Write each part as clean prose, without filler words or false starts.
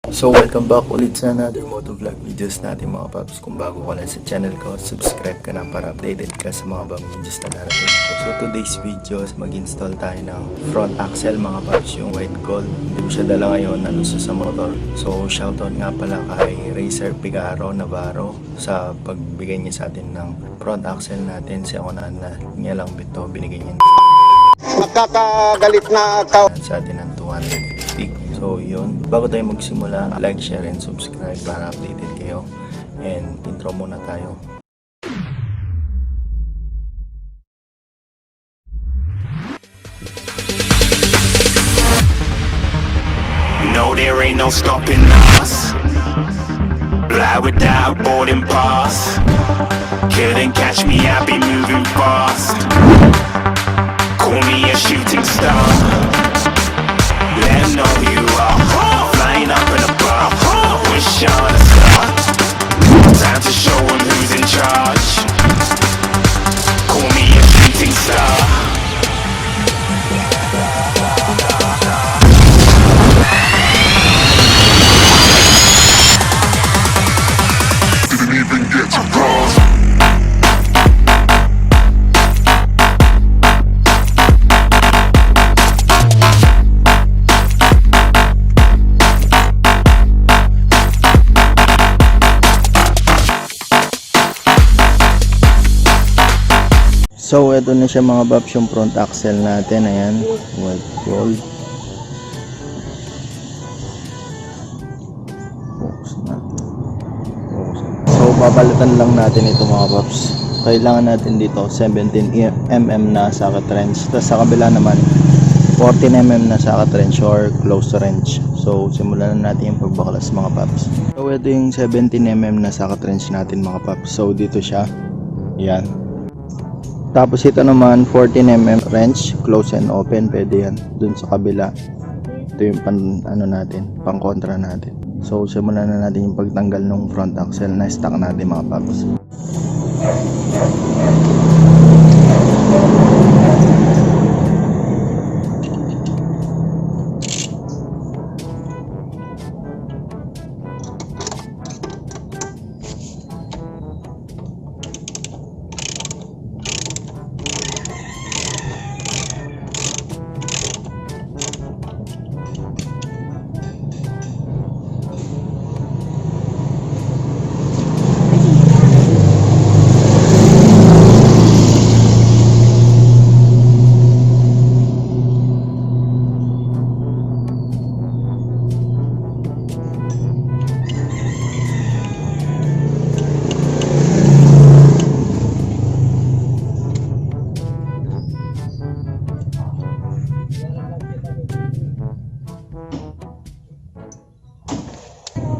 So welcome back ulit sa another motovlog videos natin mga paps. Kung bago ka lang sa channel ko, subscribe ka na para updated ka sa mga bagong videos na darating. So today's videos, mag-install tayo ng front axle mga paps, yung white gold. Hindi ko siya dala ngayon, naluso sa motor. So shoutout nga pala kay Racer Pigaro Navarro sa pagbigay niya sa atin ng front axle natin. Siya ako na niya lang bito, binigay niya Nakakagalit na tao sa atin ng 250. So yun, bago tayo magsimula, like, share, and subscribe para updated kayo. And intro muna tayo. No, there ain't no stopping us. Fly without boarding pass. Couldn't catch me, I be moving fast. Call me a shooting star. Let 'em know who you are. Flying up in a bar. Wish on a star. Time to show 'em who's in charge. Call me a shooting star. Didn't even get to cross. So ito na siya mga paps, yung front axle natin. Ayan, white gold. So papalitan lang natin ito mga paps. Kailangan natin dito 17mm na socket wrench. Tapos sa kabila naman 14mm na socket wrench or close wrench. So simulan na natin yung pagbaklas mga paps. So ito yung 17mm na socket wrench natin mga paps. So dito siya. Yan. Tapos ito naman 14mm wrench, close and open, pwede yan dun sa kabila. Ito yung pang kontra natin. So simulan na natin yung pagtanggal ng front axle na stock natin mga paps.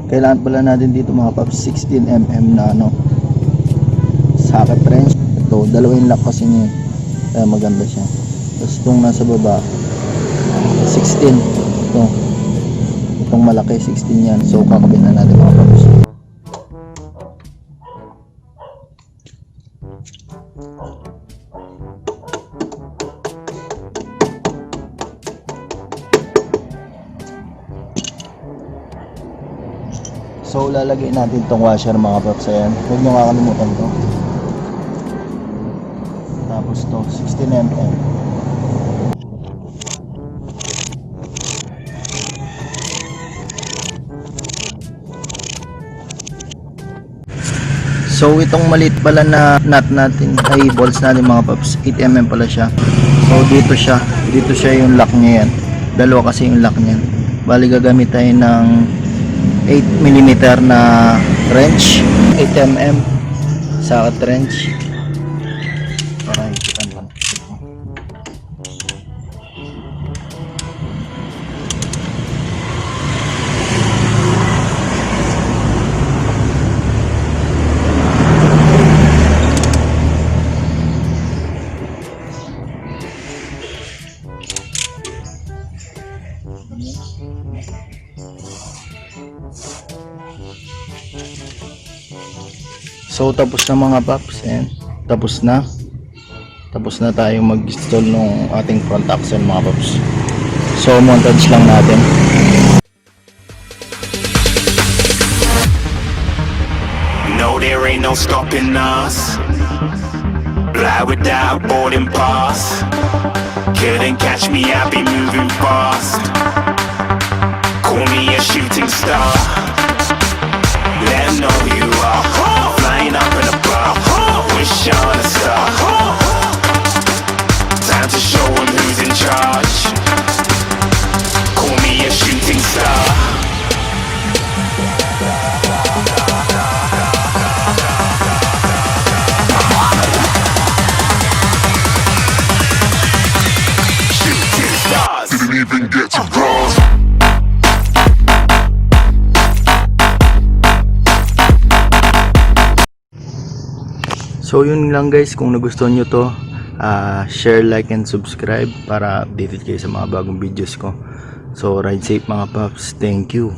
Kailangan pala natin dito mga paps 16mm na socket wrench. Ito, dalawin lock kasi niya. Kaya maganda siya. Tapos itong nasa baba 16. Itong malaki 16 yan. So kakabit na natin mga paps. So lalagay natin itong washer mga paps. Ayan, huwag nyo kakalimutan to. Tapos to 16mm. So itong maliit pala na nut natin ay bolts natin mga paps, 8mm pala siya. So dito siya yung lock niya yan. Dalawa kasi yung lock niyan. Bali gagamit tayo ng 8mm na wrench, 8mm socket wrench para hikitan lang. So tapos na mga paps, tapos na tayong mag-install ng ating front axle mga paps. So montage lang natin. No, there ain't no stopping us. Fly without boarding pass. Couldn't catch me, I'll be moving fast. Call me a shooting star. Let 'em know who you are. Flying up in a bar. Wish on a star. Time to show 'em who's in charge. Call me a shooting star. Shooting stars. Didn't even get to cross. So yun lang guys, kung nagustuhan nyo to, share, like, and subscribe para updated kayo sa mga bagong videos ko. So ride safe mga paps, thank you.